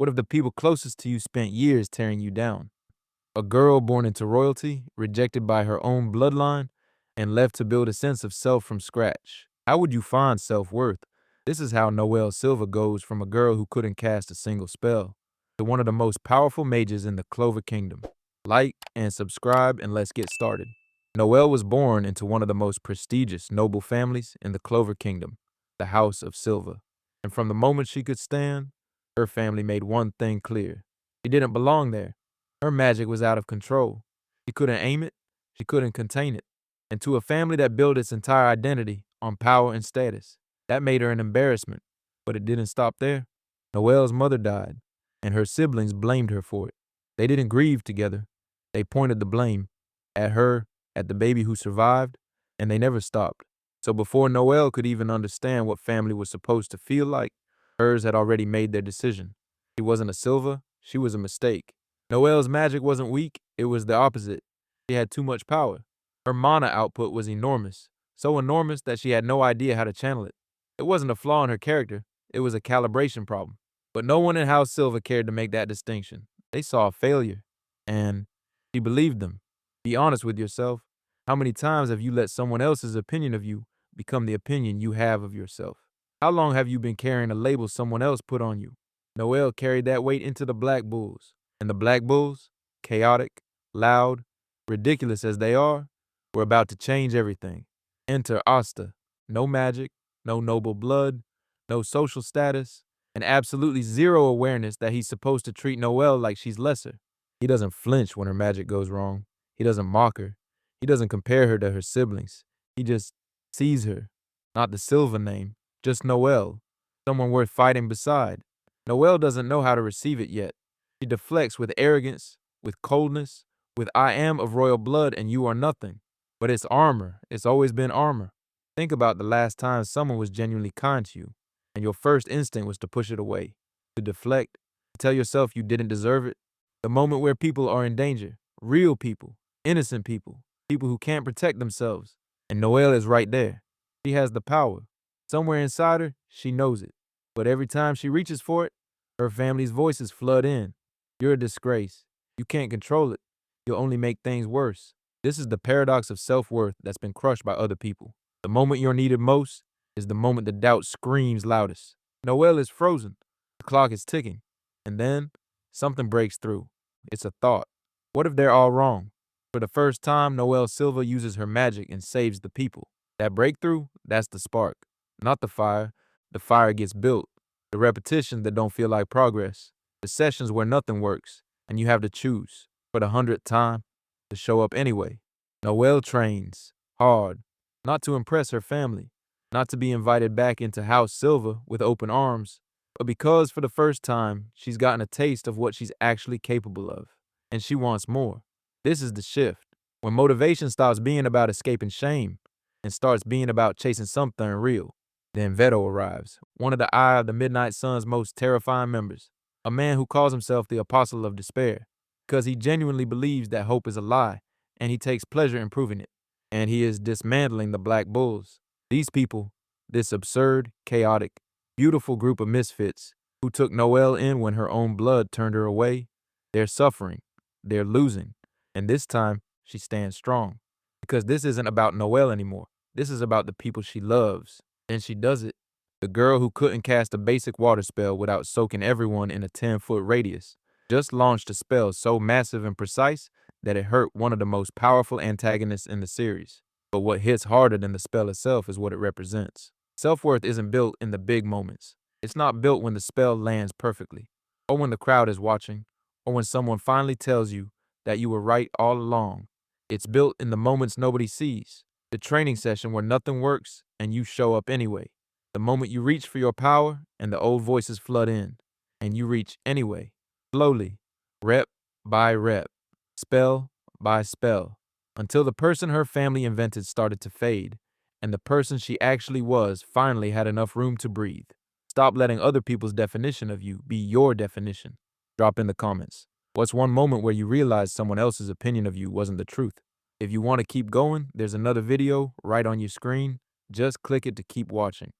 What if the people closest to you spent years tearing you down? A girl born into royalty, rejected by her own bloodline, and left to build a sense of self from scratch. How would you find self-worth? This is how Noelle Silva goes from a girl who couldn't cast a single spell to one of the most powerful mages in the Clover Kingdom. Like and subscribe and let's get started. Noelle was born into one of the most prestigious noble families in the Clover Kingdom, the House of Silva. And from the moment she could stand, her family made one thing clear. She didn't belong there. Her magic was out of control. She couldn't aim it, she couldn't contain it. And to a family that built its entire identity on power and status, that made her an embarrassment. But it didn't stop there. Noelle's mother died, and her siblings blamed her for it. They didn't grieve together. They pointed the blame at her, at the baby who survived, and they never stopped. So before Noelle could even understand what family was supposed to feel like, hers had already made their decision. She wasn't a Silva, she was a mistake. Noelle's magic wasn't weak, it was the opposite. She had too much power. Her mana output was enormous, so enormous that she had no idea how to channel it. It wasn't a flaw in her character, it was a calibration problem. But no one in House Silva cared to make that distinction. They saw a failure, and she believed them. Be honest with yourself. How many times have you let someone else's opinion of you become the opinion you have of yourself? How long have you been carrying a label someone else put on you? Noelle carried that weight into the Black Bulls. And the Black Bulls, chaotic, loud, ridiculous as they are, were about to change everything. Enter Asta. No magic, no noble blood, no social status, and absolutely zero awareness that he's supposed to treat Noelle like she's lesser. He doesn't flinch when her magic goes wrong. He doesn't mock her. He doesn't compare her to her siblings. He just sees her. Not the Silva name, just Noelle, someone worth fighting beside. Noelle doesn't know how to receive it yet. She deflects with arrogance, with coldness, with I am of royal blood and you are nothing. But it's armor. It's always been armor. Think about the last time someone was genuinely kind to you, and your first instinct was to push it away, to deflect, to tell yourself you didn't deserve it. The moment where people are in danger, real people, innocent people, people who can't protect themselves. And Noelle is right there. She has the power. Somewhere inside her, she knows it. But every time she reaches for it, her family's voices flood in. You're a disgrace. You can't control it. You'll only make things worse. This is the paradox of self-worth that's been crushed by other people. The moment you're needed most is the moment the doubt screams loudest. Noelle is frozen. The clock is ticking. And then something breaks through. It's a thought. What if they're all wrong? For the first time, Noelle Silva uses her magic and saves the people. That breakthrough, that's the spark. Not the fire. The fire gets built. The repetition that don't feel like progress. The sessions where nothing works, and you have to choose, for the 100th time, to show up anyway. Noelle trains, hard, not to impress her family, not to be invited back into House Silva with open arms, but because for the first time, she's gotten a taste of what she's actually capable of, and she wants more. This is the shift, when motivation stops being about escaping shame and starts being about chasing something real. Then Veto arrives, one of the Eye of the Midnight Sun's most terrifying members. A man who calls himself the Apostle of Despair, because he genuinely believes that hope is a lie, and he takes pleasure in proving it. And he is dismantling the Black Bulls. These people, this absurd, chaotic, beautiful group of misfits who took Noelle in when her own blood turned her away, they're suffering, they're losing, and this time she stands strong. Because this isn't about Noelle anymore. This is about the people she loves, and she does it. The girl who couldn't cast a basic water spell without soaking everyone in a 10-foot radius just launched a spell so massive and precise that it hurt one of the most powerful antagonists in the series. But what hits harder than the spell itself is what it represents. Self-worth isn't built in the big moments. It's not built when the spell lands perfectly, or when the crowd is watching, or when someone finally tells you that you were right all along. It's built in the moments nobody sees. The training session where nothing works and you show up anyway. The moment you reach for your power and the old voices flood in, and you reach anyway, slowly, rep by rep, spell by spell, until the person her family invented started to fade, and the person she actually was finally had enough room to breathe. Stop letting other people's definition of you be your definition. Drop in the comments. What's one moment where you realized someone else's opinion of you wasn't the truth? If you want to keep going, there's another video right on your screen. Just click it to keep watching.